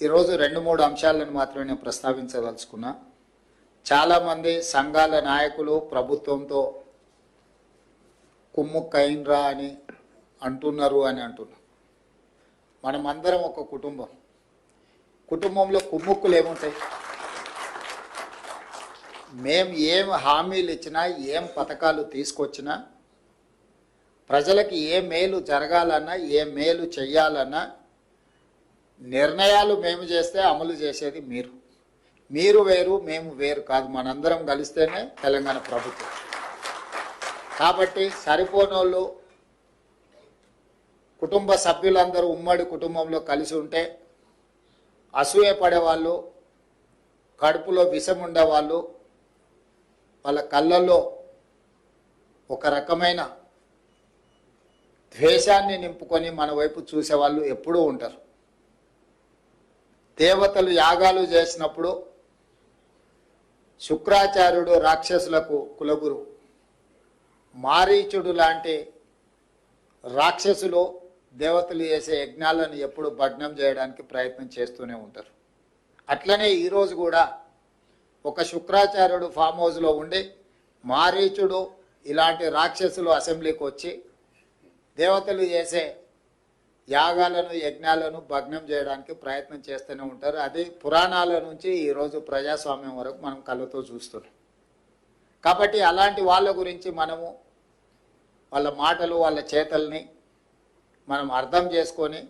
ఈరోజు 2-3 అంశాలను మాత్రమే నేను ప్రస్తావించదలుచుకున్నా. చాలామంది సంఘాల నాయకులు ప్రభుత్వంతో కుమ్ముక్కైనరా అని అంటున్నారు. మనమందరం ఒక కుటుంబంలో కుమ్ముక్కులు ఏముంటాయి? మేము ఏం హామీలు ఇచ్చినా, ఏం పథకాలు తీసుకొచ్చినా, ప్రజలకి ఏ మేలు జరగాలన్నా, ఏ మేలు చెయ్యాలన్నా నిర్ణయాలు మేము చేస్తే అమలు చేసేది మీరు వేరు, మేము వేరు కాదు. మనందరం కలిస్తేనే తెలంగాణ ప్రభుత్వం. కాబట్టి సరిపోనోళ్ళు, కుటుంబ సభ్యులందరూ ఉమ్మడి కుటుంబంలో కలిసి ఉంటే అసూయ పడేవాళ్ళు, కడుపులో విషం ఉండేవాళ్ళు, వాళ్ళ కళ్ళల్లో ఒక రకమైన ద్వేషాన్ని నింపుకొని మన వైపు చూసేవాళ్ళు ఎప్పుడూ ఉంటారు. దేవతలు యాగాలు చేసినప్పుడు శుక్రాచార్యుడు రాక్షసులకు కులగురు, మారీచుడు లాంటి రాక్షసులు దేవతలు చేసే యజ్ఞాలను ఎప్పుడు భగ్నం చేయడానికి ప్రయత్నం చేస్తూనే ఉంటారు. అట్లనే ఈరోజు కూడా ఒక శుక్రాచార్యుడు ఫామ్ హౌస్లో ఉండి మారీచుడు ఇలాంటి రాక్షసులు అసెంబ్లీకి వచ్చి దేవతలు చేసే యాగాలను, యజ్ఞాలను భగ్నం చేయడానికి ప్రయత్నం చేస్తూనే ఉంటారు. అది పురాణాల నుంచి ఈరోజు ప్రజాస్వామ్యం వరకు మనం కళ్ళతో చూస్తున్నాం. కాబట్టి అలాంటి వాళ్ళ గురించి మనము వాళ్ళ మాటలు, వాళ్ళ చేతల్ని మనం అర్థం చేసుకొని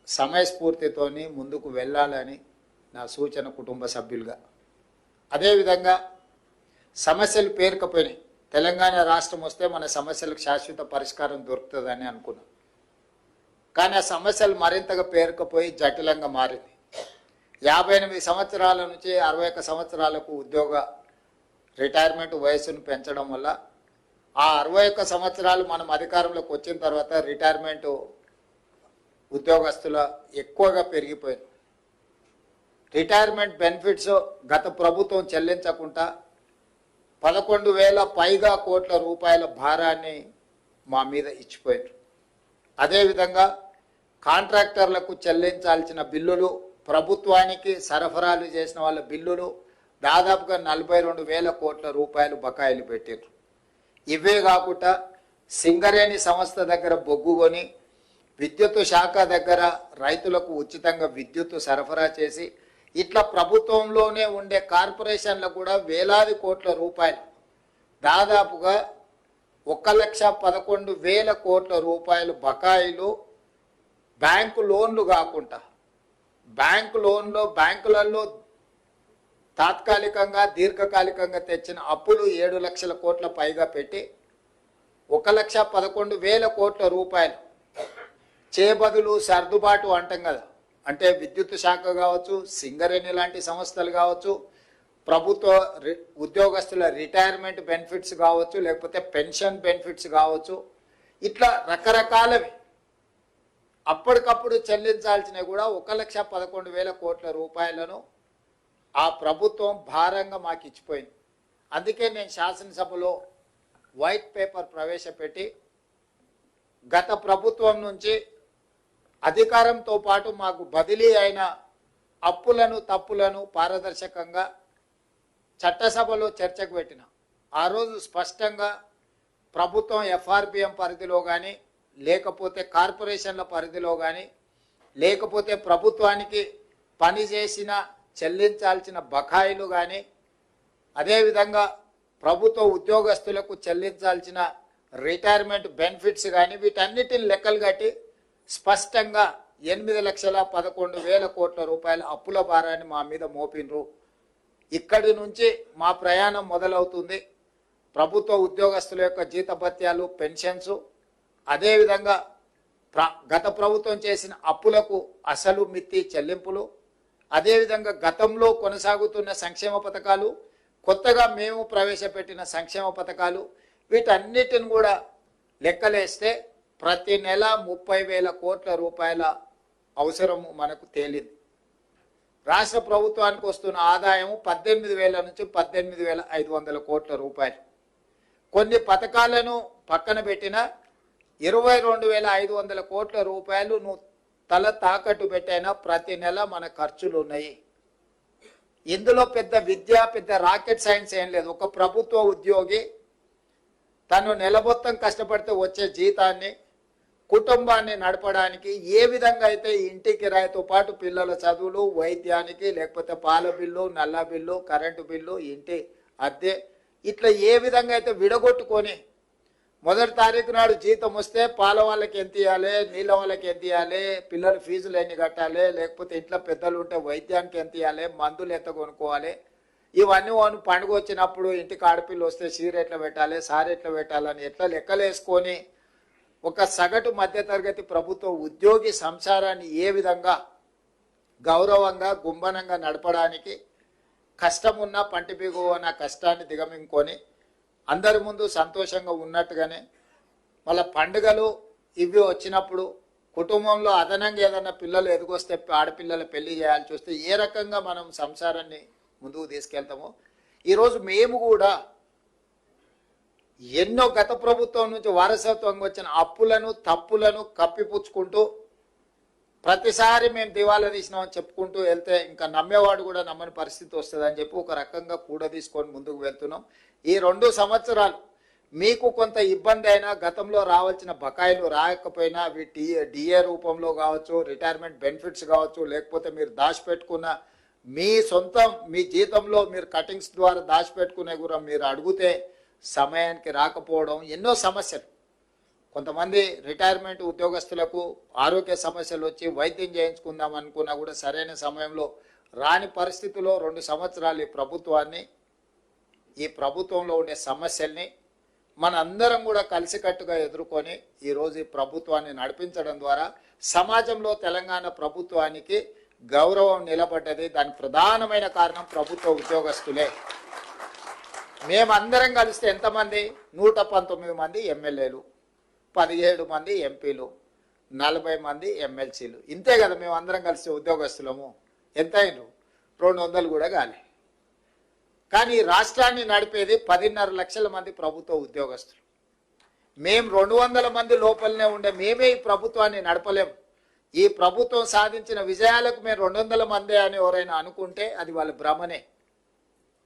సమయస్ఫూర్తితోని ముందుకు వెళ్ళాలని నా సూచన కుటుంబ సభ్యులుగా. అదేవిధంగా సమస్యలు పేరుకపోయినాయి. తెలంగాణ రాష్ట్రం వస్తే మన సమస్యలకు శాశ్వత పరిష్కారం దొరుకుతుందని అనుకున్నాం. కానీ ఆ సమస్యలు మరింతగా పేరుకపోయి జటిలంగా మారింది. 58 సంవత్సరాల నుంచి 61 సంవత్సరాలకు ఉద్యోగ రిటైర్మెంట్ వయసును పెంచడం వల్ల ఆ 61 సంవత్సరాలు మనం అధికారంలోకి వచ్చిన తర్వాత రిటైర్మెంట్ ఉద్యోగస్తుల ఎక్కువగా పెరిగిపోయింది. రిటైర్మెంట్ బెనిఫిట్స్ గత ప్రభుత్వం చెల్లించకుండా 11,000 పైగా కోట్ల రూపాయల భారాన్ని మా మీద ఇచ్చిపోయారు. అదేవిధంగా కాంట్రాక్టర్లకు చెల్లించాల్సిన బిల్లులు, ప్రభుత్వానికి సరఫరాలు చేసిన వాళ్ళ బిల్లులు దాదాపుగా 42,000 కోట్ల రూపాయలు బకాయిలు పెట్టారు. ఇవే కాకుండా సింగరేణి సంస్థ దగ్గర బొగ్గు కొని, విద్యుత్ శాఖ దగ్గర రైతులకు ఉచితంగా విద్యుత్ సరఫరా చేసి, ఇట్లా ప్రభుత్వంలోనే ఉండే కార్పొరేషన్లకు కూడా వేలాది కోట్ల రూపాయలు, దాదాపుగా 1,11,000 కోట్ల రూపాయలు బకాయిలు బ్యాంకు లోన్లు కాకుండా, బ్యాంకులలో తాత్కాలికంగా, దీర్ఘకాలికంగా తెచ్చిన అప్పులు 7 లక్షల కోట్ల పైగా పెట్టి 1,11,000 కోట్ల రూపాయలు చేబదులు, సర్దుబాటు అంటాం కదా, అంటే విద్యుత్ శాఖ కావచ్చు, సింగరేణి లాంటి సంస్థలు కావచ్చు, ప్రభుత్వ ఉద్యోగస్తుల రిటైర్మెంట్ బెనిఫిట్స్ కావచ్చు, లేకపోతే పెన్షన్ బెనిఫిట్స్ కావచ్చు, ఇట్లా రకరకాలవి అప్పటికప్పుడు చెల్లించాల్సినవి కూడా 1,11,000 కోట్ల రూపాయలను ఆ ప్రభుత్వం భారంగా మాకు ఇచ్చిపోయింది. అందుకే నేను శాసనసభలో వైట్ పేపర్ ప్రవేశపెట్టి గత ప్రభుత్వం నుంచి అధికారంతో పాటు మాకు బదిలీ అయిన అప్పులను, తప్పులను పారదర్శకంగా చట్టసభలో చర్చకు పెట్టిన. ఆ రోజు స్పష్టంగా ప్రభుత్వం ఎఫ్ఆర్బిఎం పరిధిలో కానీ, లేకపోతే కార్పొరేషన్ల పరిధిలో కానీ, లేకపోతే ప్రభుత్వానికి పనిచేసిన చెల్లించాల్సిన బకాయిలు కానీ, అదేవిధంగా ప్రభుత్వ ఉద్యోగస్తులకు చెల్లించాల్సిన రిటైర్మెంట్ బెనిఫిట్స్ కానీ, వీటన్నిటిని లెక్కలు కట్టి స్పష్టంగా 8,11,000 కోట్ల రూపాయల అప్పుల భారాన్ని మా మీద మోపినరు. ఇక్కడి నుంచి మా ప్రయాణం మొదలవుతుంది. ప్రభుత్వ ఉద్యోగస్తుల యొక్క జీతభత్యాలు, పెన్షన్స్, అదేవిధంగా గత ప్రభుత్వం చేసిన అప్పులకు అసలు మిత్తి చెల్లింపులు, అదేవిధంగా గతంలో కొనసాగుతున్న సంక్షేమ పథకాలు, కొత్తగా మేము ప్రవేశపెట్టిన సంక్షేమ పథకాలు, వీటన్నిటిని కూడా లెక్కలేస్తే ప్రతి నెల 30,000 కోట్ల రూపాయల అవసరము మనకు తేలింది. రాష్ట్ర ప్రభుత్వానికి వస్తున్న ఆదాయం 18,000 నుంచి 18,500 కోట్ల రూపాయలు. కొన్ని పథకాలను పక్కన పెట్టిన 22,500 కోట్ల రూపాయలు తల తాకట్టు పెట్టైనా ప్రతి నెల మన ఖర్చులు ఉన్నాయి. ఇందులో పెద్ద విద్య, పెద్ద రాకెట్ సైన్స్ ఏం లేదు. ఒక ప్రభుత్వ ఉద్యోగి తను నెల మొత్తం కష్టపడితే వచ్చే జీతాన్ని కుటుంబాన్ని నడపడానికి ఏ విధంగా అయితే ఇంటి కిరాయితో పాటు పిల్లల చదువులు, వైద్యానికి, లేకపోతే పాల బిల్లు, నల్ల బిల్లు, కరెంటు బిల్లు, ఇంటి అద్దె, ఇట్లా ఏ విధంగా అయితే విడగొట్టుకొని మొదటి తారీఖు నాడు జీతం వస్తే పాల వాళ్ళకి ఎంత ఇవ్వాలి, నీళ్ళ వాళ్ళకి ఎంత ఇవ్వాలి, పిల్లల ఫీజులు ఎన్ని కట్టాలి, లేకపోతే ఇంట్లో పెద్దలు ఉంటే వైద్యానికి ఎంత ఇవ్వాలి, మందులు ఎంత కొనుక్కోవాలి, ఇవన్నీ వాను పండుగ వచ్చినప్పుడు ఇంటికి ఆడపిల్ల వస్తే చీర ఎట్లా పెట్టాలి, సారి ఎట్లా పెట్టాలని ఎట్లా లెక్కలేసుకొని ఒక సగటు మధ్యతరగతి ప్రభుత్వ ఉద్యోగి సంసారాన్ని ఏ విధంగా గౌరవంగా గుంభనంగా నడపడానికి కష్టమున్నా పంటి బిగువన కష్టాన్ని దిగమింగుకొని అందరి ముందు సంతోషంగా ఉన్నట్టుగానే మళ్ళీ పండుగలు ఇవి వచ్చినప్పుడు కుటుంబంలో అదనంగా ఏదైనా పిల్లలు ఎదుగొస్తే ఆడపిల్లల పెళ్లి చేయాల్సి వస్తే ఏ రకంగా మనం సంసారాన్ని ముందుకు తీసుకెళ్తామో ఈరోజు మేము కూడా ఎన్నో గత ప్రభుత్వం నుంచి వారసత్వంగా వచ్చిన అప్పులను తప్పులను కప్పిపుచ్చుకుంటూ ప్రతిసారి మేము దివాలా తీసినామని చెప్పుకుంటూ వెళ్తే ఇంకా నమ్మేవాడు కూడా నమ్మని పరిస్థితి వస్తుందని చెప్పి ఒక రకంగా కూడా తీసుకొని ముందుకు వెళ్తున్నాం. ఈ 2 సంవత్సరాలు మీకు కొంత ఇబ్బంది అయినా, గతంలో రావాల్సిన బకాయిలు రాకపోయినా అవి డిఏ రూపంలో కావచ్చు, రిటైర్మెంట్ బెనిఫిట్స్ కావచ్చు, లేకపోతే మీరు దాచిపెట్టుకున్న మీ సొంతం మీ జీతంలో మీరు కటింగ్స్ ద్వారా దాచిపెట్టుకునే కూడా మీరు అడిగితే సమయానికి రాకపోవడం, ఎన్నో సమస్యలు. కొంతమంది రిటైర్మెంట్ ఉద్యోగస్తులకు ఆరోగ్య సమస్యలు వచ్చి వైద్యం చేయించుకుందాం అనుకున్నా కూడా సరైన సమయంలో రాని పరిస్థితుల్లో 2 సంవత్సరాలు ఈ ప్రభుత్వంలో ఉండే సమస్యల్ని మనందరం కూడా కలిసికట్టుగా ఎదుర్కొని ఈరోజు ఈ ప్రభుత్వాన్ని నడిపించడం ద్వారా సమాజంలో తెలంగాణ ప్రభుత్వానికి గౌరవం నిలబడ్డది. దానికి ప్రధానమైన కారణం ప్రభుత్వ ఉద్యోగస్తులే. మేమందరం కలిస్తే ఎంతమంది? 119 మంది ఎమ్మెల్యేలు, 17 మంది ఎంపీలు, 40 మంది ఎమ్మెల్సీలు. ఇంతే కదా మేము అందరం కలిసి ఉద్యోగస్తులము. ఎంత అయినరు? 200 కూడా కాలే. కానీ రాష్ట్రాన్ని నడిపేది 10.5 లక్షల మంది ప్రభుత్వ ఉద్యోగస్తులు. మేము 200 మంది లోపలనే ఉండే మేమే ఈ ప్రభుత్వాన్ని నడపలేము. ఈ ప్రభుత్వం సాధించిన విజయాలకు మేము 200 మందే అని ఎవరైనా అనుకుంటే అది వాళ్ళ భ్రమనే.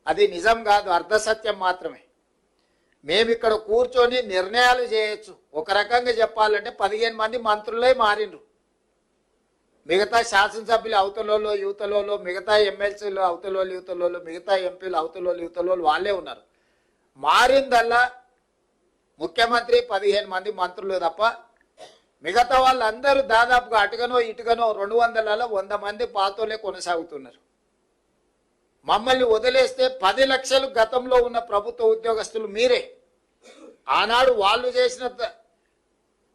అది నిజం కాదు, అర్ధసత్యం మాత్రమే. మేము ఇక్కడ కూర్చొని నిర్ణయాలు చేయొచ్చు. ఒక రకంగా చెప్పాలంటే 15 మంది మంత్రులే మారిండ్రు. మిగతా శాసనసభ్యులు అవతలలో యువతలలో, మిగతా ఎమ్మెల్సీలు అవతలలో యువతలలో, మిగతా ఎంపీలు అవతలలో యువతలలో వాళ్ళే ఉన్నారు. మారిందల్లా ముఖ్యమంత్రి 15 మంది మంత్రులు తప్ప మిగతా వాళ్ళందరూ దాదాపుగా అటుగనో ఇటుగనో 200లలో 100 మంది పాతోలే కొనసాగుతున్నారు. మమ్మల్ని వదిలేస్తే 10 లక్షలు గతంలో ఉన్న ప్రభుత్వ ఉద్యోగస్తులు మీరే. ఆనాడు వాళ్ళు చేసిన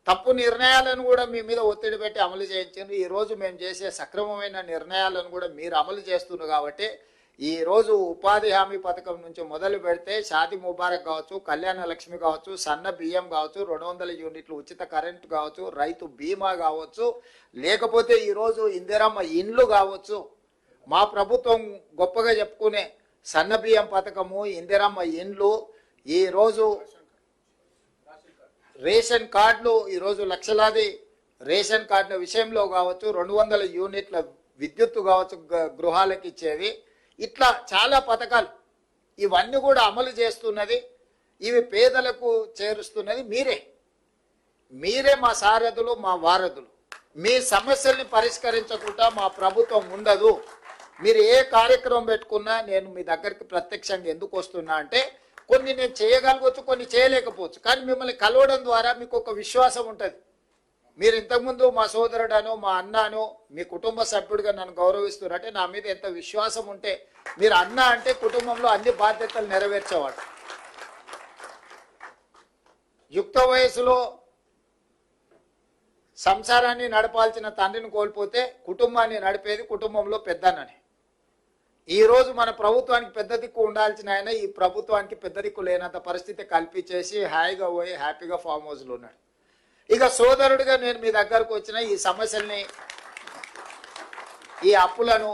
తప్పు నిర్ణయాలను కూడా మీ మీద ఒత్తిడి పెట్టి అమలు చేయించారు. ఈరోజు మేము చేసే సక్రమమైన నిర్ణయాలను కూడా మీరు అమలు చేస్తున్నారు. కాబట్టి ఈరోజు ఉపాధి హామీ పథకం నుంచి మొదలు పెడితే షాదీ ముబారక్ కావచ్చు, కళ్యాణ లక్ష్మి కావచ్చు, సన్న బియ్యం కావచ్చు, 200 యూనిట్లు ఉచిత కరెంటు కావచ్చు, రైతు బీమా కావచ్చు, లేకపోతే ఈరోజు ఇందిరమ్మ ఇండ్లు కావచ్చు, మా ప్రభుత్వం గొప్పగా చెప్పుకునే సన్న బియ్యం పథకము, ఇందిరమ్మ ఇండ్లు, ఈరోజు రేషన్ కార్డులు, ఈరోజు లక్షలాది రేషన్ కార్డుల విషయంలో కావచ్చు, 200 యూనిట్ల విద్యుత్తు కావచ్చు గృహాలకు ఇచ్చేది, ఇట్లా చాలా పథకాలు ఇవన్నీ కూడా అమలు చేస్తున్నది. ఇవి పేదలకు చేరుస్తున్నది మీరే మా సారథులు, మా వారధులు. మీ సమస్యల్ని పరిష్కరించకుండా మా ప్రభుత్వం ఉండదు. మీరు ఏ కార్యక్రమం పెట్టుకున్నా నేను మీ దగ్గరికి ప్రత్యక్షంగా ఎందుకు వస్తున్నా అంటే కొన్ని నేను చేయగలగవచ్చు, కొన్ని చేయలేకపోవచ్చు. కానీ మిమ్మల్ని కలవడం ద్వారా మీకు ఒక విశ్వాసం ఉంటుంది. మీరు ఇంతకుముందు మా సోదరుడనో మా అన్నానో మీ కుటుంబ సభ్యుడిగా నన్ను గౌరవిస్తున్నారంటే నా మీద ఎంత విశ్వాసం ఉంటే మీరు అన్న అంటే కుటుంబంలో అన్ని బాధ్యతలు నెరవేర్చేవాడు. యుక్త వయసులో సంసారాన్ని నడపాల్సిన తండ్రిని కోల్పోతే కుటుంబాన్ని నడిపేది కుటుంబంలో పెద్దన్నని. ఈరోజు మన ప్రభుత్వానికి పెద్ద దిక్కు ఉండాల్సిన ఆయన ఈ ప్రభుత్వానికి పెద్ద దిక్కు లేనంత పరిస్థితి కల్పించేసి హాయిగా పోయి హ్యాపీగా ఫామ్ హౌస్లో ఉన్నాడు. ఇక సోదరుడిగా నేను మీ దగ్గరకు వచ్చిన ఈ సమస్యల్ని, ఈ అప్పులను,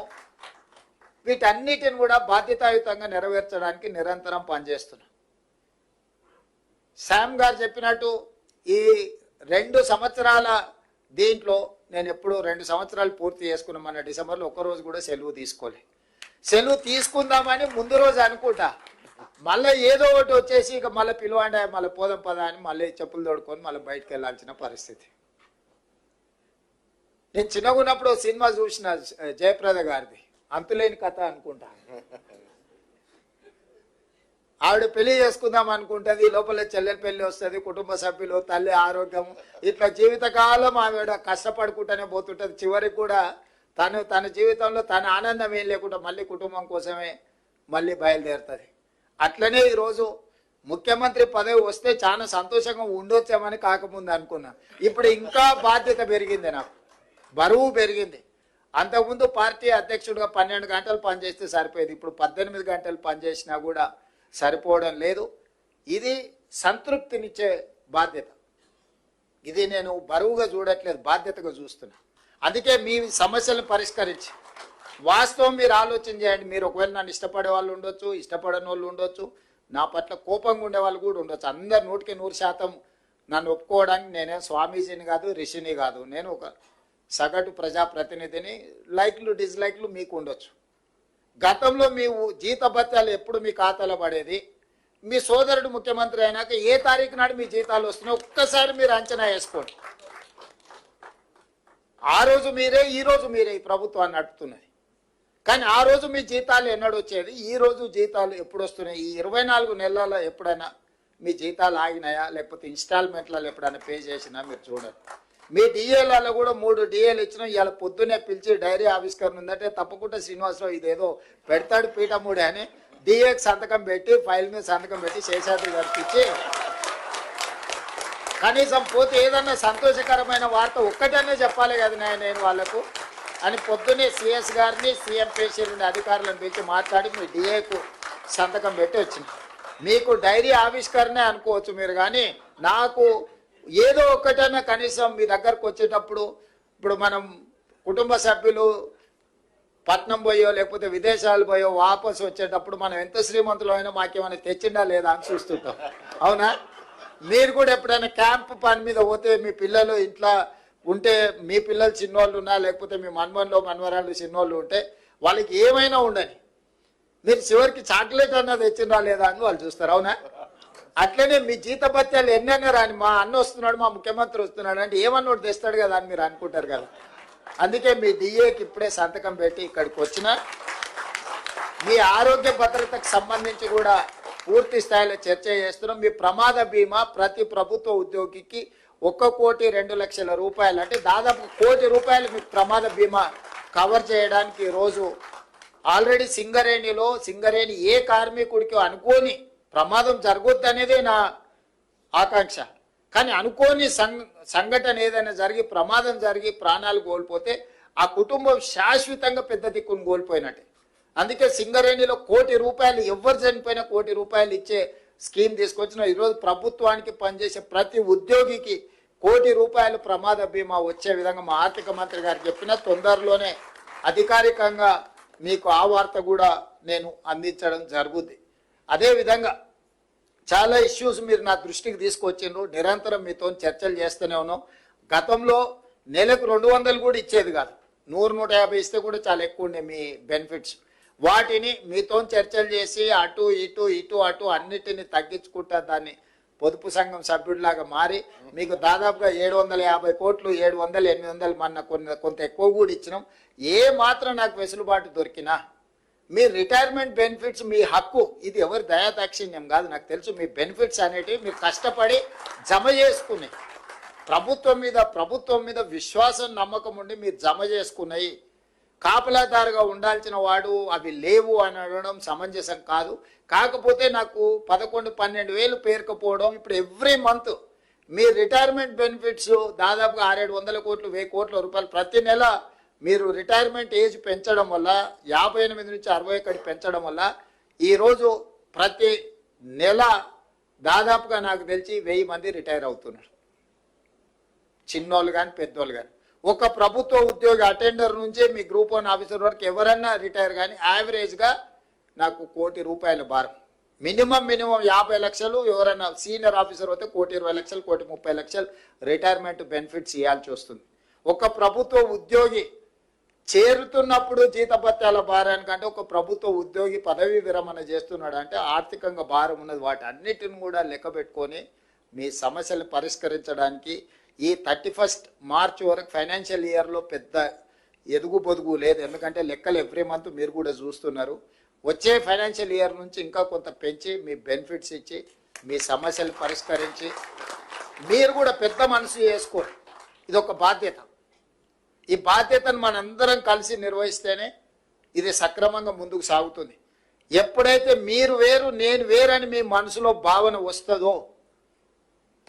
వీటన్నిటిని కూడా బాధ్యతాయుతంగా నెరవేర్చడానికి నిరంతరం పనిచేస్తున్నా. శామ్ గారు చెప్పినట్టు ఈ 2 సంవత్సరాల దీంట్లో నేను ఎప్పుడు 2 సంవత్సరాలు పూర్తి చేసుకున్నాం మన డిసెంబర్లో ఒక్కరోజు కూడా సెలవు తీసుకోలే. సెలవు తీసుకుందామని ముందు రోజు అనుకుంటా, మళ్ళీ ఏదో ఒకటి వచ్చేసి ఇక మళ్ళీ పిలువండి మళ్ళీ పోదాం పదా అని మళ్ళీ చెప్పులు తోడుకొని మళ్ళీ బయటకు వెళ్ళాల్సిన పరిస్థితి. నేను చిన్నగా ఉన్నప్పుడు సినిమా చూసిన జయప్రద గారిది అంతులేని కథ అనుకుంటా. ఆవిడ పెళ్లి చేసుకుందాం అనుకుంటుంది, లోపల చెల్లెల పెళ్లి వస్తుంది, కుటుంబ సభ్యులు, తల్లి ఆరోగ్యం, ఇట్లా జీవితకాలం ఆవిడ కష్టపడుకుంటూనే పోతుంటుంది. చివరికి కూడా తన జీవితంలో తన ఆనందం ఏం లేకుండా మళ్ళీ కుటుంబం కోసమే మళ్ళీ బయలుదేరుతుంది. అట్లనే ఈరోజు ముఖ్యమంత్రి పదవి వస్తే చాలా సంతోషంగా ఉండొచ్చామని కాకముందు అనుకున్నా. ఇప్పుడు ఇంకా బాధ్యత పెరిగింది, నాకు బరువు పెరిగింది. అంతకుముందు పార్టీ అధ్యక్షుడిగా 12 గంటలు పనిచేస్తే సరిపోయేది, ఇప్పుడు 18 గంటలు పనిచేసినా కూడా సరిపోవడం లేదు. ఇది సంతృప్తినిచ్చే బాధ్యత. ఇది నేను బరువుగా చూడట్లేదు, బాధ్యతగా చూస్తున్నా. అందుకే మీ సమస్యలను పరిష్కరించి వాస్తవం మీరు ఆలోచన చేయండి. మీరు ఒకవేళ నన్ను ఇష్టపడే వాళ్ళు ఉండొచ్చు, ఇష్టపడని వాళ్ళు ఉండొచ్చు, నా పట్ల కోపంగా ఉండే వాళ్ళు కూడా ఉండొచ్చు. అందరు 100% నన్ను ఒప్పుకోవడానికి నేనేం స్వామీజీని కాదు, రిషిని కాదు. నేను ఒక సగటు ప్రజాప్రతినిధిని. లైక్లు డిస్లైక్లు మీకు ఉండొచ్చు. గతంలో మీ జీతభత్యాలు ఎప్పుడు మీ ఖాతాలో పడేది, మీ సోదరుడు ముఖ్యమంత్రి అయినాక ఏ తారీఖు నాడు మీ జీతాలు వస్తున్నాయి ఒక్కసారి మీరు అంచనా వేసుకోండి. ఆ రోజు మీరే, ఈ రోజు మీరే ఈ ప్రభుత్వాన్ని నడుపుతున్నది. కానీ ఆ రోజు మీ జీతాలు ఎన్నడు వచ్చేది, ఈ రోజు జీతాలు ఎప్పుడు వస్తున్నాయి, ఈ 24 నెలల్లో ఎప్పుడైనా మీ జీతాలు ఆగినాయా, లేకపోతే ఇన్స్టాల్మెంట్లలో ఎప్పుడైనా పే చేసినా మీరు చూడండి. మీ డిఏలలో కూడా 3 డిఏలు ఇచ్చినా ఇవాళ పొద్దున్నే పిలిచి డైరీ ఆవిష్కరణ ఉందంటే తప్పకుండా శ్రీనివాసరావు ఇదేదో పెడతాడు పీఠముడే అని డిఏకి సంతకం పెట్టి, ఫైల్ మీద సంతకం పెట్టి శేషాద్రి గారికి ఇచ్చి కనీసం పోతే ఏదన్నా సంతోషకరమైన వార్త ఒక్కటనే చెప్పాలి కదా నేను వాళ్ళకు అని పొద్దున్నే సిఎస్ గారిని, సీఎం పేషీలని అధికారులను పిలిచి మాట్లాడి మీ డిఏకు సంతకం పెట్టి వచ్చింది. మీకు డైరీ ఆవిష్కరణే అనుకోవచ్చు మీరు, కానీ నాకు ఏదో ఒక్కటైనా కనీసం మీ దగ్గరకు వచ్చేటప్పుడు, ఇప్పుడు మనం కుటుంబ సభ్యులు పట్నం పోయో లేకపోతే విదేశాలు పోయో వాపసు వచ్చేటప్పుడు మనం ఎంత శ్రీమంతులు అయినా మాకేమైనా తెచ్చిండా లేదా అని చూస్తుంటాం, అవునా? మీరు కూడా ఎప్పుడైనా క్యాంప్ పని మీద పోతే మీ పిల్లలు ఇంట్లో ఉంటే, మీ పిల్లలు చిన్నోళ్ళు ఉన్నా లేకపోతే మీ మనవరాళ్ళు చిన్నోళ్ళు ఉంటే వాళ్ళకి ఏమైనా ఉండని మీరు చివరికి చాక్లెట్ అన్నది తెచ్చిందా లేదా అని వాళ్ళు చూస్తారు, అవునా? అట్లనే మీ జీతభత్యాలు ఎన్నైనా రాని, మా అన్న వస్తున్నాడు, మా ముఖ్యమంత్రి వస్తున్నాడు అంటే ఏమన్నోడు తెస్తాడు కదా అని మీరు అనుకుంటారు కదా. అందుకే మీ డిఏకి ఇప్పుడే సంతకం పెట్టి ఇక్కడికి వచ్చిన మీ ఆరోగ్య భద్రతకు సంబంధించి కూడా పూర్తి స్థాయిలో చర్చ చేస్తున్నాం. మీ ప్రమాద బీమా ప్రతి ప్రభుత్వ ఉద్యోగికి 1,02,00,000 రూపాయలు, అంటే దాదాపు 1 కోటి రూపాయలు మీకు ప్రమాద బీమా కవర్ చేయడానికి రోజు ఆల్రెడీ సింగరేణి ఏ కార్మికుడికి అనుకోని ప్రమాదం జరగొద్దు అనేదే నా ఆకాంక్ష. కానీ అనుకోని సంఘటన ఏదైనా జరిగి ప్రమాదం జరిగి ప్రాణాలు కోల్పోతే ఆ కుటుంబం శాశ్వతంగా పెద్ద దిక్కును కోల్పోయినట్టే. అందుకే సింగరేణిలో 1 కోటి రూపాయలు, ఎవరు చనిపోయినా 1 కోటి రూపాయలు ఇచ్చే స్కీమ్ తీసుకొచ్చిన. ఈరోజు ప్రభుత్వానికి పనిచేసే ప్రతి ఉద్యోగికి 1 కోటి రూపాయలు ప్రమాద బీమా వచ్చే విధంగా మా ఆర్థిక మంత్రి గారు చెప్పిన తొందరలోనే అధికారికంగా మీకు ఆ వార్త కూడా నేను అందించడం జరుగుద్ది. అదేవిధంగా చాలా ఇష్యూస్ మీరు నా దృష్టికి తీసుకొచ్చిండ్రు, నిరంతరం మీతో చర్చలు చేస్తూనే ఉన్నాం. గతంలో నెలకు 200 కూడా ఇచ్చేది కాదు, 100-150 ఇస్తే కూడా చాలా ఎక్కువ ఉండే మీ బెనిఫిట్స్. వాటిని మీతో చర్చలు చేసి అటు ఇటు అన్నిటిని తగ్గించుకుంటా దాన్ని పొదుపు సంఘం సభ్యుడిలాగా మారి మీకు దాదాపుగా 750 కోట్లు, 700, 800 మొన్న కొంత ఎక్కువ కూడా ఇచ్చినాం. ఏ మాత్రం నాకు వెసులుబాటు దొరికినా మీ రిటైర్మెంట్ బెనిఫిట్స్ మీ హక్కు, ఇది ఎవరి దయాదాక్షిణ్యం కాదు, నాకు తెలుసు. మీ బెనిఫిట్స్ అనేటివి మీరు కష్టపడి జమ చేసుకుని ప్రభుత్వం మీద విశ్వాసం నమ్మకం ఉండి మీరు జమ చేసుకున్నాయి. కాపలాదారుగా ఉండాల్సిన వాడు అవి లేవు అని అనడం సమంజసం కాదు. కాకపోతే నాకు 11-12 వేలు పేరుకపోవడం, ఇప్పుడు ఎవ్రీ మంత్ మీ రిటైర్మెంట్ బెనిఫిట్స్ దాదాపుగా 600-700 కోట్లు, 1000 కోట్ల రూపాయలు ప్రతి నెల మీరు రిటైర్మెంట్ ఏజ్ పెంచడం వల్ల 58 నుంచి 61 పెంచడం వల్ల ఈరోజు ప్రతి నెల దాదాపుగా నాకు తెలిసి 1000 మంది రిటైర్ అవుతున్నారు, చిన్నోళ్ళు కానీ పెద్దోళ్ళు కానీ. ఒక ప్రభుత్వ ఉద్యోగి అటెండర్ నుంచి మీ గ్రూప్ 1 ఆఫీసర్ వరకు ఎవరన్నా రిటైర్ కానీ యావరేజ్గా నాకు 1 కోటి రూపాయల భారం. మినిమం 50 లక్షలు, ఎవరైనా సీనియర్ ఆఫీసర్ అయితే 1,20,00,000, 1,30,00,000 రిటైర్మెంట్ బెనిఫిట్స్ ఇవ్వాల్సి వస్తుంది. ఒక ప్రభుత్వ ఉద్యోగి చేరుతున్నప్పుడు జీతభత్యాల భారానికంటే ఒక ప్రభుత్వ ఉద్యోగి పదవీ విరమణ చేస్తున్నాడు అంటే ఆర్థికంగా భారం ఉన్నది. వాటి అన్నిటిని కూడా లెక్క పెట్టుకొని మీ సమస్యలు పరిష్కరించడానికి ఈ 31 మార్చ్ వరకు ఫైనాన్షియల్ ఇయర్లో పెద్ద ఎదుగు పొదుగు లేదు. ఎందుకంటే లెక్కలు ఎవ్రీ మంత్ మీరు కూడా చూస్తున్నారు. వచ్చే ఫైనాన్షియల్ ఇయర్ నుంచి ఇంకా కొంత పెంచి మీ బెనిఫిట్స్ ఇచ్చి మీ సమస్యలు పరిష్కరించి మీరు కూడా పెద్ద మనసు చేసుకోండి. ఇది ఒక బాధ్యత. ఈ బాధ్యతను మనందరం కలిసి నిర్వహిస్తేనే ఇది సక్రమంగా ముందుకు సాగుతుంది. ఎప్పుడైతే మీరు వేరు నేను వేరని మీ మనసులో భావన వస్తుందో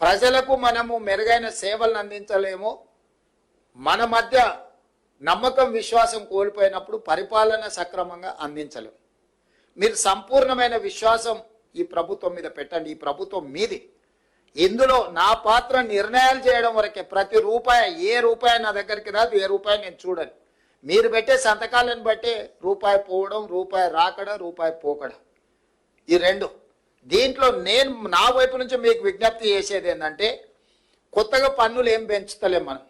ప్రజలకు మనము మెరుగైన సేవలను అందించలేమో, మన మధ్య నమ్మకం విశ్వాసం కోల్పోయినప్పుడు పరిపాలన సక్రమంగా అందించలేము. మీరు సంపూర్ణమైన విశ్వాసం ఈ ప్రభుత్వం మీద పెట్టండి. ఈ ప్రభుత్వం మీది. ఇందులో నా పాత్ర నిర్ణయాలు చేయడం వరకే. ప్రతి రూపాయి ఏ రూపాయి నా దగ్గరికి రాదు, ఏ రూపాయి నేను చూడను. మీరు పెట్టే సంతకాలను బట్టే రూపాయి పోవడం, రూపాయి రాకడం, రూపాయి పోకడం, ఈ రెండు. దీంట్లో నేను నా వైపు నుంచి మీకు విజ్ఞప్తి చేసేది ఏంటంటే కొత్తగా పన్నులు ఏం పెంచుతలేం మనం,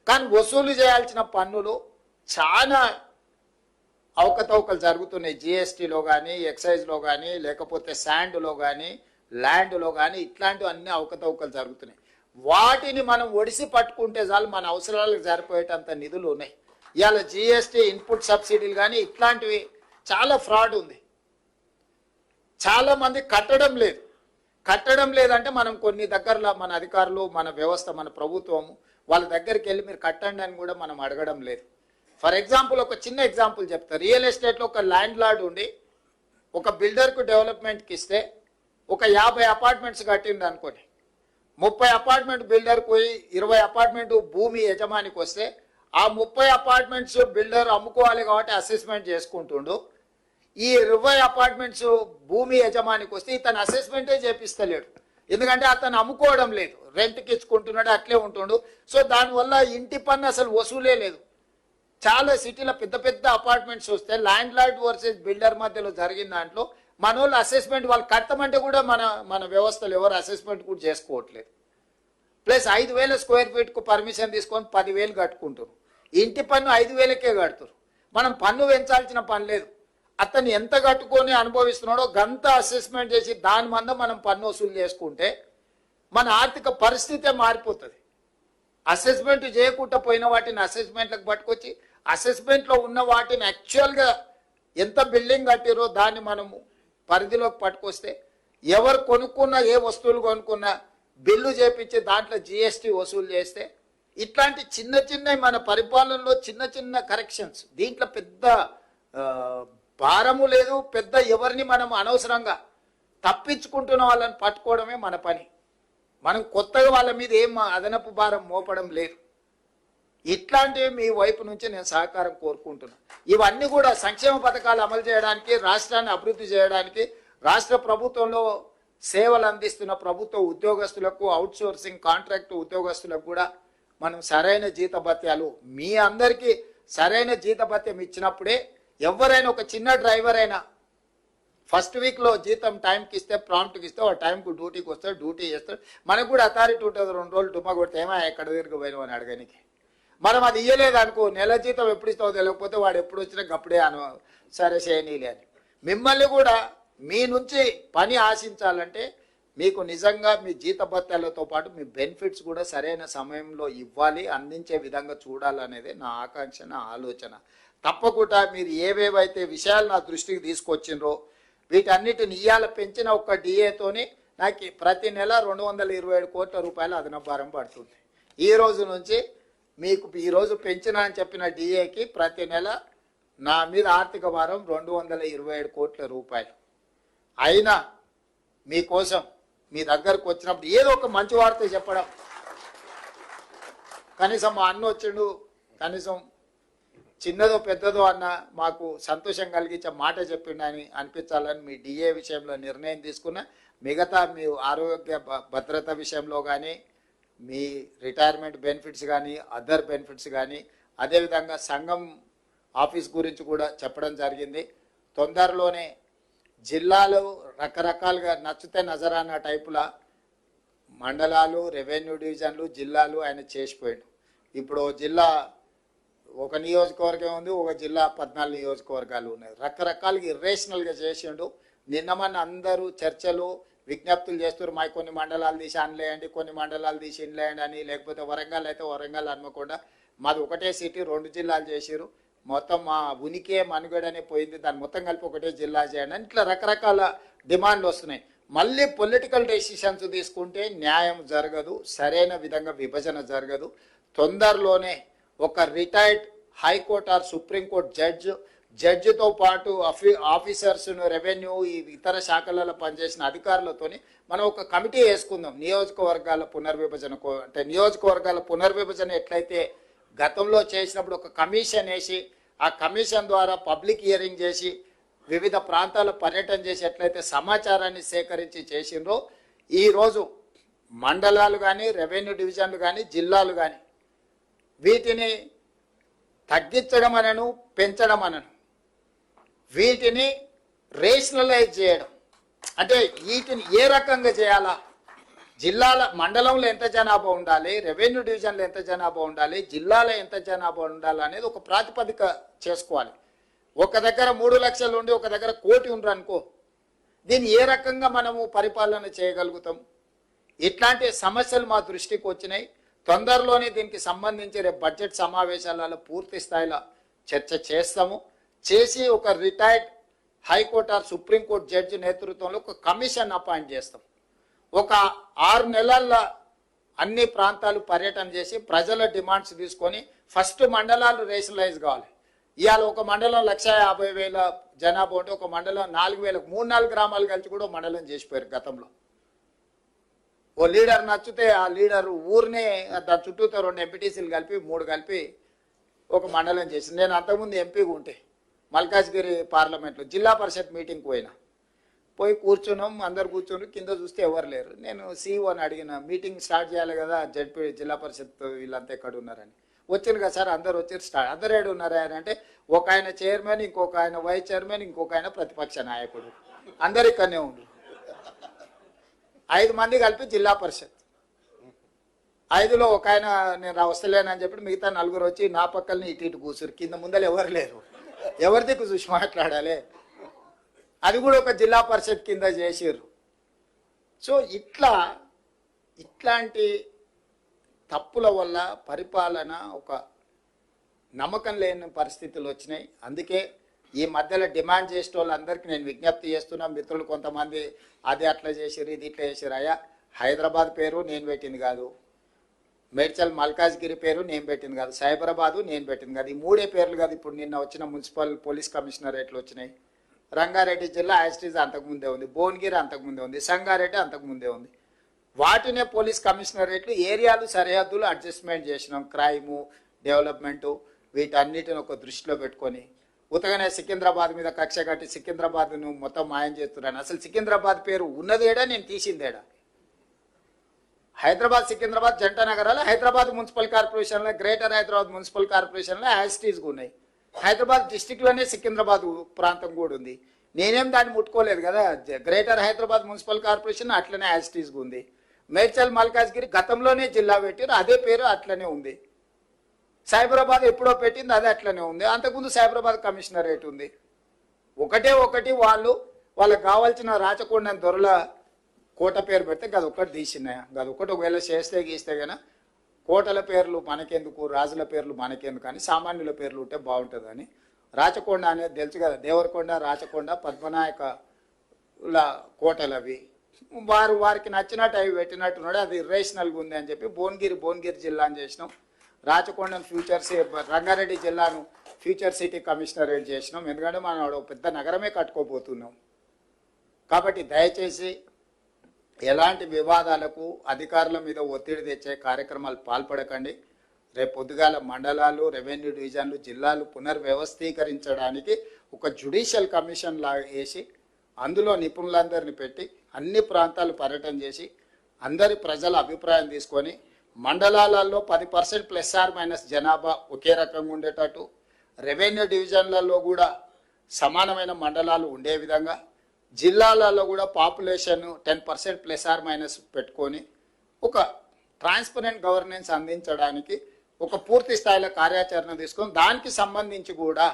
కానీ వసూలు చేయాల్సిన పన్నులు చాలా అవకతవకలు జరుగుతున్నాయి. జిఎస్టీలో కానీ, ఎక్సైజ్లో కానీ, లేకపోతే శాండ్లో కానీ, ల్యాండ్లో కానీ ఇట్లాంటివి అన్ని అవకతవకలు జరుగుతున్నాయి. వాటిని మనం ఒడిసి పట్టుకుంటే చాలు మన అవసరాలకు సరిపోయేటంత నిధులు ఉన్నాయి. ఇవాళ జిఎస్టీ ఇన్పుట్ సబ్సిడీలు కానీ ఇట్లాంటివి చాలా ఫ్రాడ్ ఉంది. చాలామంది కట్టడం లేదు. కట్టడం లేదంటే మనం కొన్ని దగ్గరలో మన అధికారులు, మన వ్యవస్థ, మన ప్రభుత్వము వాళ్ళ దగ్గరికి వెళ్ళి మీరు కట్టండి అని కూడా మనం అడగడం లేదు. ఫర్ ఎగ్జాంపుల్ ఒక చిన్న ఎగ్జాంపుల్ చెప్తా. రియల్ ఎస్టేట్లో ఒక ల్యాండ్ లార్డ్ ఉండి ఒక బిల్డర్కు డెవలప్మెంట్కి ఇస్తే ఒక 50 అపార్ట్మెంట్స్ కట్టింది అనుకోండి. 30 అపార్ట్మెంట్ బిల్డర్కి పోయి 20 అపార్ట్మెంట్ భూమి యజమానికి వస్తే ఆ 30 అపార్ట్మెంట్స్ బిల్డర్ అమ్ముకోవాలి కాబట్టి అసెస్మెంట్ చేసుకుంటుండు. ఈ 20 అపార్ట్మెంట్స్ భూమి యజమానికి వస్తే ఇతను అసెస్మెంటే చేపిస్తలేడు. ఎందుకంటే అతను అమ్ముకోవడం లేదు, రెంట్కి ఇచ్చుకుంటున్నాడు, అట్లే ఉంటుండు. సో దానివల్ల ఇంటి పన్ను అసలు వసూలే లేదు. చాలా సిటీలో పెద్ద పెద్ద అపార్ట్మెంట్స్ వస్తే ల్యాండ్ లార్డ్ వర్సెస్ బిల్డర్ మధ్యలో జరిగిన దాంట్లో మన వాళ్ళు అసెస్మెంట్ వాళ్ళు కట్టమంటే కూడా మన వ్యవస్థలు ఎవరు అసెస్మెంట్ కూడా చేసుకోవట్లేదు. ప్లస్ 5,000 స్క్వేర్ ఫీట్కు పర్మిషన్ తీసుకొని 10,000 కట్టుకుంటారు. ఇంటి పన్ను 5,000కే కడుతురు. మనం పన్ను పెంచాల్సిన పని లేదు. అతను ఎంత కట్టుకొని అనుభవిస్తున్నాడో గంత అసెస్మెంట్ చేసి దాని మంద మనం పన్ను వసూలు చేసుకుంటే మన ఆర్థిక పరిస్థితే మారిపోతుంది. అసెస్మెంట్ చేయకుండా పోయిన వాటిని అసెస్మెంట్లకు పట్టుకొచ్చి అసెస్మెంట్లో ఉన్న వాటిని యాక్చువల్గా ఎంత బిల్డింగ్ కట్టిరో దాన్ని మనము పరిధిలోకి పట్టుకొస్తే ఎవరు కొనుక్కున్నా, ఏ వస్తువులు కొనుక్కున్నా బిల్లు చేపించి దాంట్లో జిఎస్టీ వసూలు చేస్తే ఇట్లాంటి చిన్న చిన్న మన పరిపాలనలో చిన్న చిన్న కరెక్షన్స్, దీంట్లో పెద్ద భారము లేదు. పెద్ద ఎవరిని మనం అనవసరంగా తప్పించుకుంటున్న వాళ్ళని పట్టుకోవడమే మన పని. మనం కొత్తగా వాళ్ళ మీద ఏం అదనపు భారం మోపడం లేదు. ఇట్లాంటివి మీ వైపు నుంచి నేను సహకారం కోరుకుంటున్నాను. ఇవన్నీ కూడా సంక్షేమ పథకాలు అమలు చేయడానికి, రాష్ట్రాన్ని అభివృద్ధి చేయడానికి, రాష్ట్ర ప్రభుత్వంలో సేవలు అందిస్తున్న ప్రభుత్వ ఉద్యోగస్తులకు, అవుట్సోర్సింగ్ కాంట్రాక్ట్ ఉద్యోగస్తులకు కూడా మనం సరైన జీతభత్యాలు, మీ అందరికీ సరైన జీతభత్యం ఇచ్చినప్పుడే ఎవరైనా ఒక చిన్న డ్రైవర్ అయినా ఫస్ట్ వీక్లో జీతం టైంకి ఇస్తే, ప్రాంప్ట్కి ఇస్తే ఆ టైంకు డ్యూటీకి వస్తాడు, డ్యూటీ చేస్తాడు. మనకు కూడా అథారిటీ ఉంటుంది. 2 రోజులు డుమ్మా కొడితే ఏమో ఎక్కడ దగ్గరికి పోయినావు అని అడగనికి. మనం అది ఇయ్యలేదు అనుకో, నెల జీతం ఎప్పుడు ఇస్తావో తెలియకపోతే వాడు ఎప్పుడు వచ్చినా అప్పుడే సరే చేయనీలే అని. మిమ్మల్ని కూడా మీ నుంచి పని ఆశించాలంటే మీకు నిజంగా మీ జీతభత్యాలతో పాటు మీ బెనిఫిట్స్ కూడా సరైన సమయంలో ఇవ్వాలి, అందించే విధంగా చూడాలనేది నా ఆకాంక్ష, నా ఆలోచన. తప్పకుండా మీరు ఏవేవైతే విషయాలు నా దృష్టికి తీసుకొచ్చిండ్రో వీటన్నిటిని ఇయ్యాల పెంచిన ఒక్క డిఏతోని నాకు ప్రతి నెల 227 కోట్ల రూపాయలు అదనపు భారం పడుతుంది. ఈ రోజు నుంచి మీకు ఈరోజు పెంచిన అని చెప్పిన డిఏకి ప్రతి నెల నా మీద ఆర్థిక భారం 227 కోట్ల రూపాయలు. అయినా మీకోసం మీ దగ్గరకు వచ్చినప్పుడు ఏదో ఒక మంచి వార్త చెప్పడం, కనీసం మా అన్న వచ్చిండు, కనీసం చిన్నదో పెద్దదో అన్న మాకు సంతోషం కలిగించే మాట చెప్పిండని అనిపించాలని మీ డిఏ విషయంలో నిర్ణయం తీసుకున్న. మిగతా మీ ఆరోగ్య భద్రత విషయంలో కానీ, మీ రిటైర్మెంట్ బెనిఫిట్స్ కానీ, అదర్ బెనిఫిట్స్ కానీ, అదేవిధంగా సంఘం ఆఫీస్ గురించి కూడా చెప్పడం జరిగింది. తొందరలోనే జిల్లాలు రకరకాలుగా నచ్చితే నజరానా టైపుల మండలాలు, రెవెన్యూ డివిజన్లు, జిల్లాలు ఆయన చేసిపోయాడు. ఇప్పుడు జిల్లా ఒక నియోజకవర్గం ఉంది, ఒక జిల్లా 14 నియోజకవర్గాలు ఉన్నాయి. రకరకాలుగా ఇర్రేషనల్గా చేసిండు. నిన్నమన్న అందరూ చర్చలు విజ్ఞప్తులు చేస్తారు, మా కొన్ని మండలాలు తీసి అనలేయండి, కొన్ని మండలాలు తీసి ఇన్లేయండి అని. లేకపోతే వరంగల్ అయితే వరంగల్ హన్మకొండ, మాది ఒకటే సిటీ 2 జిల్లాలు చేసిరు, మొత్తం మా ఉనికే మనుగడనే పోయింది, దాన్ని మొత్తం కలిపి ఒకటే జిల్లా చేయండి అని ఇట్లా రకరకాల డిమాండ్లు వస్తున్నాయి. మళ్ళీ పొలిటికల్ డెసిషన్స్ తీసుకుంటే న్యాయం జరగదు, సరైన విధంగా విభజన జరగదు. తొందరలోనే ఒక రిటైర్డ్ హైకోర్టు ఆర్ సుప్రీంకోర్టు జడ్జితో పాటు ఆఫీసర్స్ను, రెవెన్యూ, ఈ ఇతర శాఖలలో పనిచేసిన అధికారులతోని మనం ఒక కమిటీ వేసుకుందాం. నియోజకవర్గాల పునర్విభజన, అంటే నియోజకవర్గాల పునర్విభజన ఎట్లయితే గతంలో చేసినప్పుడు ఒక కమిషన్ వేసి, ఆ కమిషన్ ద్వారా పబ్లిక్ హియరింగ్ చేసి వివిధ ప్రాంతాల పర్యటన చేసి ఎట్లయితే సమాచారాన్ని సేకరించి చేసిండ్రో, ఈరోజు మండలాలు కానీ, రెవెన్యూ డివిజన్లు కానీ, జిల్లాలు కానీ వీటిని తగ్గించడం అనను, పెంచడం అనను, వీటిని రేషనలైజ్ చేయడం. అంటే వీటిని ఏ రకంగా చేయాలా, జిల్లాల మండలంలో ఎంత జనాభా ఉండాలి, రెవెన్యూ డివిజన్లో ఎంత జనాభా ఉండాలి, జిల్లాలో ఎంత జనాభా ఉండాలి అనేది ఒక ప్రాతిపదిక చేసుకోవాలి. ఒక దగ్గర 3 లక్షలు ఉండి ఒక దగ్గర 1 కోటి ఉండరు అనుకో, దీన్ని ఏ రకంగా మనము పరిపాలన చేయగలుగుతాం? ఇట్లాంటి సమస్యలు మా దృష్టికి వచ్చినాయి. తొందరలోనే దీనికి సంబంధించి రేపు బడ్జెట్ సమావేశాలలో పూర్తి స్థాయిలో చర్చ చేస్తాము. చేసి ఒక retired high court or supreme court judge నేతృత్వంలో ఒక కమిషన్ అపాయింట్ చేస్తాం. ఒక 6 నెలల్లో అన్ని ప్రాంతాలు పర్యటన చేసి ప్రజల డిమాండ్స్ తీసుకొని ఫస్ట్ మండలాలు రేషనలైజ్ కావాలి. ఇవాళ ఒక మండలం 1,50,000 జనాభా ఉంటే ఒక మండలం 4,000, 3-4 గ్రామాలు కలిసి కూడా మండలం చేసిపోయారు గతంలో. ఓ లీడర్ నచ్చితే ఆ లీడర్ ఊరినే దాని చుట్టూతో 2 ఎంపీటీసీలు కలిపి 3 కలిపి ఒక మండలం చేసింది. నేను అంతకుముందు ఎంపీగా ఉంటే మల్కాజ్గిరి పార్లమెంట్లో జిల్లా పరిషత్ మీటింగ్కి పోయి కూర్చున్నాం, అందరు కూర్చుని కింద చూస్తే ఎవరు లేరు. నేను సీఈఓని అడిగిన, మీటింగ్ స్టార్ట్ చేయాలి కదా, జడ్పీ జిల్లా పరిషత్ వీళ్ళంతా ఎక్కడ ఉన్నారని. వచ్చారు కదా సార్, అందరు వచ్చారు, స్టార్ట్. అందరు ఏడు ఉన్నారా అంటే ఒక ఆయన చైర్మన్, ఇంకొక ఆయన వైస్ చైర్మన్, ఇంకొక ఆయన ప్రతిపక్ష నాయకుడు, అందరు ఇక్కడనే ఉండరు. 5 మంది కలిపి జిల్లా పరిషత్. 5లో ఒక ఆయన నేను వస్తలేనని చెప్పి మిగతా 4 వచ్చి నా పక్కల్ని ఇటు కూర్చురు. కింద ముందలు ఎవరు లేరు, ఎవరి దిక్కు చూసి మాట్లాడాలి. అది కూడా ఒక జిల్లా పరిషత్ కింద చేసిర్రు. సో ఇట్లాంటి తప్పుల వల్ల పరిపాలన ఒక నమ్మకం లేని పరిస్థితులు వచ్చినాయి. అందుకే ఈ మధ్యలో డిమాండ్ చేసే వాళ్ళందరికీ నేను విజ్ఞప్తి చేస్తున్నా. మిత్రులు కొంతమంది అది అట్లా చేసారు, ఇది ఇట్లా చేసారు. అయ్యా, హైదరాబాద్ పేరు నేను పెట్టింది కాదు, మేడ్చల్ మల్కాజ్గిరి పేరు నేను పెట్టింది కాదు, సైబరాబాదు నేను పెట్టింది కాదు. ఈ 3 పేర్లు కాదు. ఇప్పుడు నిన్న వచ్చిన మున్సిపల్ పోలీస్ కమిషనరేట్లు వచ్చినాయి. రంగారెడ్డి జిల్లా యాస్టీజ్ అంతకుముందే ఉంది, భువనగిరి అంతకుముందే ఉంది, సంగారెడ్డి అంతకుముందే ఉంది. వాటినే పోలీస్ కమిషనరేట్లు, ఏరియాలు, సరిహద్దులు అడ్జస్ట్మెంట్ చేసినాం. క్రైము, డెవలప్మెంటు, వీటన్నిటిని ఒక దృష్టిలో పెట్టుకొని ఉతగానే సికింద్రాబాద్ మీద కక్ష కట్టి సికింద్రాబాద్ను మొత్తం మాయం చేస్తున్నాను. అసలు సికింద్రాబాద్ పేరు ఉన్నదేడా, నేను తీసిందేడా? హైదరాబాద్ సికింద్రాబాద్ జంట నగరాలు హైదరాబాద్ మున్సిపల్ కార్పొరేషన్లో, గ్రేటర్ హైదరాబాద్ మున్సిపల్ కార్పొరేషన్లో యాస్టీస్గా ఉన్నాయి. హైదరాబాద్ డిస్టిక్లోనే సికింద్రాబాద్ ప్రాంతం కూడా ఉంది. నేనేం దాన్ని ముట్టుకోలేదు కదా. గ్రేటర్ హైదరాబాద్ మున్సిపల్ కార్పొరేషన్ అట్లనే యాస్టీస్గా ఉంది. మేడ్చల్ మల్కాజ్గిరి గతంలోనే జిల్లా పెట్టారు, అదే పేరు అట్లనే ఉంది. సైబరాబాద్ ఎప్పుడో పెట్టింది, అదే అట్లనే ఉంది. అంతకుముందు సైబరాబాద్ కమిషనరేట్ ఉంది. ఒకటి వాళ్ళకి కావాల్సిన రాచకొండ దొరల కోట పేరు పెడితే గదొక్కటి తీసినాయా? గదొక్కటి ఒకవేళ చేస్తే గీస్తే కన్నా కోటల పేర్లు మనకెందుకు, రాజుల పేర్లు మనకెందుకు కానీ సామాన్యుల పేర్లు ఉంటే బాగుంటుందని. రాచకొండ అనేది తెలుసు కదా, దేవరకొండ, రాచకొండ, పద్మనాయకుల కోటలు అవి. వారికి నచ్చినట్టు అవి పెట్టినట్టున్నాడు. అది ఇర్రేషనల్గా ఉంది అని చెప్పి భువనగిరి జిల్లా అని చేసినాం. రాచకొండను రంగారెడ్డి జిల్లాను ఫ్యూచర్ సిటీ కమిషనరేట్ చేసినాం. ఎందుకంటే మనం పెద్ద నగరమే కట్టుకోబోతున్నాం. కాబట్టి దయచేసి ఎలాంటి వివాదాలకు, అధికారుల మీద ఒత్తిడి తెచ్చే కార్యక్రమాలు పాల్పడకండి. రేపు పొద్దుగాల మండలాలు, రెవెన్యూ డివిజన్లు, జిల్లాలు పునర్వ్యవస్థీకరించడానికి ఒక జ్యుడిషియల్ కమిషన్ లాగా వేసి అందులో నిపుణులందరినీ పెట్టి అన్ని ప్రాంతాలు పర్యటన చేసి అందరి ప్రజల అభిప్రాయం తీసుకొని మండలాలలో 10% ± జనాభా ఒకే రకంగా ఉండేటట్టు, రెవెన్యూ డివిజన్లలో కూడా సమానమైన మండలాలు ఉండే విధంగా, జిల్లాలలో కూడా పాపులేషన్ 10% ± పెట్టుకొని ఒక ట్రాన్స్పరెంట్ గవర్నెన్స్ అందించడానికి ఒక పూర్తి స్థాయిలో కార్యాచరణ తీసుకొని దానికి సంబంధించి కూడా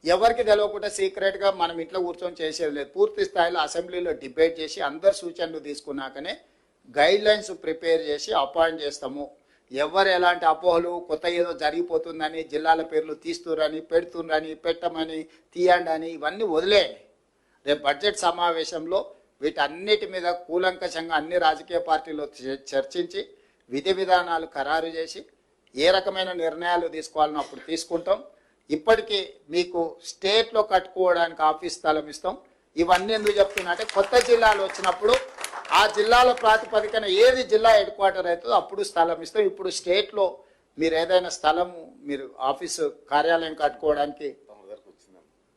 ఎవరికి తెలియకుండా సీక్రెట్గా మనం ఇంట్లో కూర్చొని చేసేది లేదు. పూర్తి స్థాయిలో అసెంబ్లీలో డిబేట్ చేసి అందరు సూచనలు తీసుకున్నాకనే గైడ్ లైన్స్ ప్రిపేర్ చేసి అపాయింట్ చేస్తాము. ఎవరు ఎలాంటి అపోహలు కొత్త ఏదో జరిగిపోతుందని జిల్లాల పేర్లు తీస్తురని పెడుతుండ్రని పెట్టమని తీయండి అని ఇవన్నీ వదిలేయండి. రేపు బడ్జెట్ సమావేశంలో వీటన్నిటి మీద కూలంకషంగా అన్ని రాజకీయ పార్టీలు చర్చించి విధి విధానాలు ఖరారు చేసి ఏ రకమైన నిర్ణయాలు తీసుకోవాలని అప్పుడు తీసుకుంటాం. ఇప్పటికీ మీకు స్టేట్లో కట్టుకోవడానికి ఆఫీస్ స్థలం ఇస్తాం. ఇవన్నీ ఎందుకు చెప్తున్నా అంటే కొత్త జిల్లాలు వచ్చినప్పుడు ఆ జిల్లాల ప్రాతిపదికన ఏది జిల్లా హెడ్ క్వార్టర్ అవుతుందో అప్పుడు స్థలం ఇస్తాం. ఇప్పుడు స్టేట్లో మీరు ఏదైనా స్థలం మీరు ఆఫీసు కార్యాలయం కట్టుకోవడానికి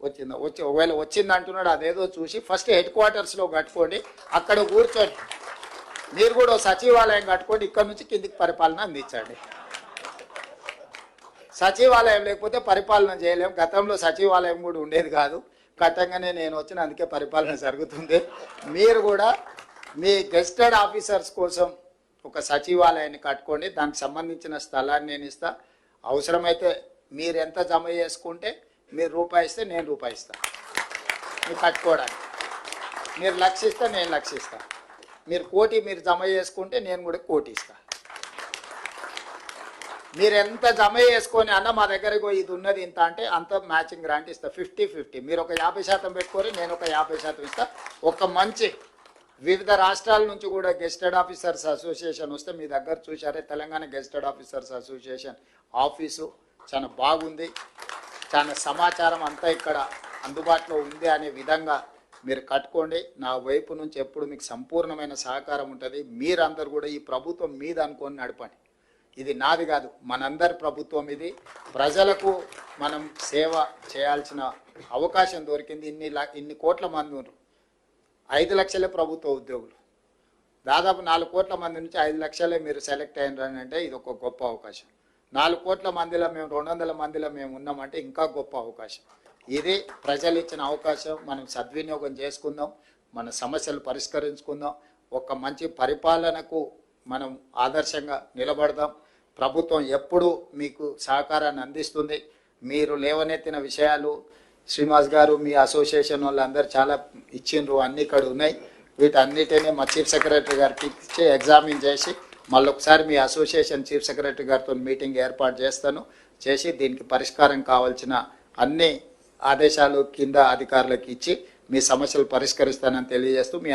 వచ్చిందా ఒకవేళ వచ్చింది అంటున్నాడు అదేదో చూసి ఫస్ట్ హెడ్ క్వార్టర్స్లో కట్టుకోండి. అక్కడ కూర్చొని మీరు కూడా సచివాలయం కట్టుకోండి. ఇక్కడ నుంచి కిందికి పరిపాలన అందించండి. సచివాలయం లేకపోతే పరిపాలన చేయలేం. గతంలో సచివాలయం కూడా ఉండేది కాదు. కట్టంగానే నేను వచ్చిన అందుకే పరిపాలన జరుగుతుంది. మీరు కూడా మీ గెస్టెడ్ ఆఫీసర్స్ కోసం ఒక సచివాలయాన్ని కట్టుకోండి. దానికి సంబంధించిన స్థలాన్ని నేను ఇస్తా. అవసరమైతే మీరు ఎంత జమ చేసుకుంటే మీరు రూపాయి ఇస్తే నేను రూపాయి ఇస్తాను మీరు కట్టుకోవడానికి. మీరు లక్ష ఇస్తే నేను లక్ష ఇస్తాను. మీరు కోటి మీరు జమ చేసుకుంటే నేను కూడా కోటి ఇస్తాను. మీరు ఎంత జమ చేసుకొని అన్న మా దగ్గరకు ఇది ఉన్నది ఇంత అంటే అంత మ్యాచింగ్ గ్రాంట్ ఇస్తా. 50-50 మీరు ఒక 50% పెట్టుకొని నేను ఒక 50% ఇస్తా. ఒక మంచి వివిధ రాష్ట్రాల నుంచి కూడా గెస్టెడ్ ఆఫీసర్స్ అసోసియేషన్ వస్తే మీ దగ్గర చూసారే Telangana gazetted officers association office చాలా బాగుంది. చాలా సమాచారం అంతా ఇక్కడ అందుబాటులో ఉంది అనే విధంగా మీరు కట్టుకోండి. నా వైపు నుంచి ఎప్పుడు మీకు సంపూర్ణమైన సహకారం ఉంటుంది. మీరందరూ కూడా ఈ ప్రభుత్వం మీద అనుకొని నడపండి. ఇది నాది కాదు, మనందరి ప్రభుత్వం ఇది. ప్రజలకు మనం సేవ చేయాల్సిన అవకాశం దొరికింది. ఇన్ని కోట్ల మంది ఉన్నారు. 5 లక్షలే ప్రభుత్వ ఉద్యోగులు. దాదాపు 4 కోట్ల మంది నుంచి 5 లక్షలే మీరు సెలెక్ట్ అయినారని అంటే ఇది ఒక గొప్ప అవకాశం. 4 కోట్ల మందిలో మేము 200 మందిలో మేము ఉన్నామంటే ఇంకా గొప్ప అవకాశం. ఇది ప్రజలు ఇచ్చిన అవకాశం. మనం సద్వినియోగం చేసుకుందాం. మన సమస్యలు పరిష్కరించుకుందాం. ఒక మంచి పరిపాలనకు మనం ఆదర్శంగా నిలబడదాం. ప్రభుత్వం ఎప్పుడు మీకు సహకారాన్ని అందిస్తుంది. మీరు లేవనెత్తిన విషయాలు శ్రీనివాస్ గారు మీ అసోసియేషన్ వాళ్ళందరూ చాలా ఇచ్చిండ్రు, అన్ని ఇక్కడ ఉన్నాయి. వీటన్నిటినీ మా చీఫ్ సెక్రటరీ గారికి ఇచ్చి ఎగ్జామిన్ చేసి మళ్ళీ ఒకసారి మీ అసోసియేషన్ చీఫ్ సెక్రటరీ గారితో మీటింగ్ ఏర్పాటు చేసి దీనికి పరిష్కారం కావాల్సిన అన్ని ఆదేశాలు కింద అధికారులకు ఇచ్చి మీ సమస్యలు పరిష్కరిస్తానని తెలియజేస్తూ మీ